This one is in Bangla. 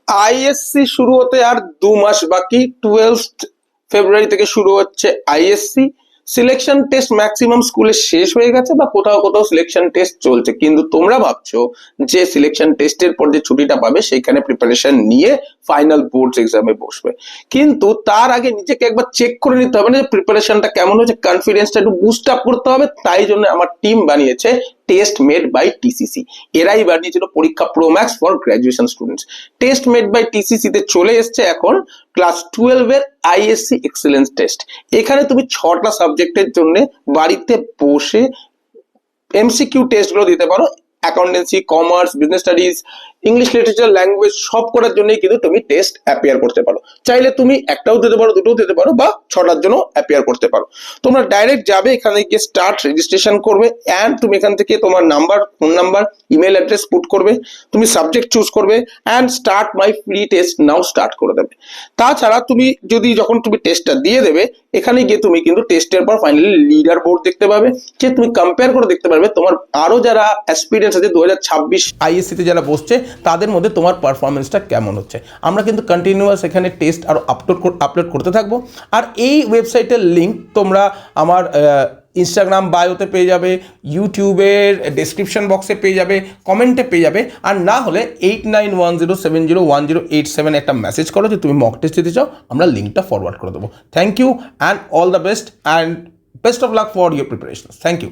আইএসসি শুরু হতে আর 2 মাস বাকি। 12 ফেব্রুয়ারি থেকে শুরু হচ্ছে আইএসসি। সিলেকশন টেস্ট ম্যাক্সিমাম স্কুলে শেষ হয়ে গেছে বা কোথাও কোথাও সিলেকশন টেস্ট চলছে, কিন্তু তোমরা ভাবছো যে সিলেকশন টেস্টের পর যে ছুটিটা পাবে সেখানে প্রিপারেশন নিয়ে ফাইনাল বোর্ডস এক্সামে বসবে। কিন্তু তার আগে নিজেকে একবার চেক করে নিতে হবে না যে প্রিপারেশনটা কেমন হচ্ছে, কনফিডেন্সটা একটু বুস্ট আপ করতে হবে। তাই জন্য আমার টিম বানিয়েছে টেস্ট মেড বাই টিসিসি। এরাই বানিয়েছিল পরীক্ষা pro max for graduation students. Test made by TCC তে চলে এসছে এখন ক্লাস 12 এর আইএসসি এক্সেলেন্স টেস্ট। এখানে তুমি 6টা সাবজেক্টের জন্য বাড়িতে বসে এমসিকিউ টেস্ট গুলো দিতে পারো। Accountancy, commerce, business studies, English literature, language সব করার জন্যই কিন্তু তুমি টেস্ট অ্যাপিয়ার করতে পারো। চাইলে তুমি একটাও দিতে পারো, দুটোও দিতে পারো, বা 6টার জন্য অ্যাপিয়ার করতে পারো। তোমরা ডাইরেক্ট যাবে, এখানে গিয়ে স্টার্ট রেজিস্ট্রেশন করবে, অ্যান্ড তুমি এখান থেকে তোমার number, phone number, email address put করবে, তুমি সাবজেক্ট চুজ করবে, and start my free test now start করে দেবে। তাছাড়া তুমি যদি যখন তুমি টেস্টটা দিয়ে দেবে, এখানে গিয়ে তুমি কিন্তু টেস্টের পর ফাইনালি লিডার বোর্ড দেখতে পাবে, যে তুমি কম্পেয়ার করে দেখতে পারবে তোমার আরো যারা অ্যাসপিরেন্টস আছে 2026 আইএসসি তে যারা বসছে তাদের মধ্যে তোমার পারফরমেন্সটা কেমন হচ্ছে। আমরা কিন্তু কন্টিনিউয়াস এখানে টেস্ট আরো আপলোড করতে থাকবো। আর এই ওয়েবসাইটের লিঙ্ক তোমরা আমার ইনস্টাগ্রাম বায়োতে পেয়ে যাবে, ইউটিউবের ডেসক্রিপশন বক্সে পেয়ে যাবে, কমেন্টে পেয়ে যাবে। আর না হলে 8910701087 একটা মেসেজ করো যে তুমি মক টেস্ট দিতে চাও, আমরা লিঙ্কটা ফরওয়ার্ড করে দেবো। Thank you and all the best and best of luck for your preparation. Thank you.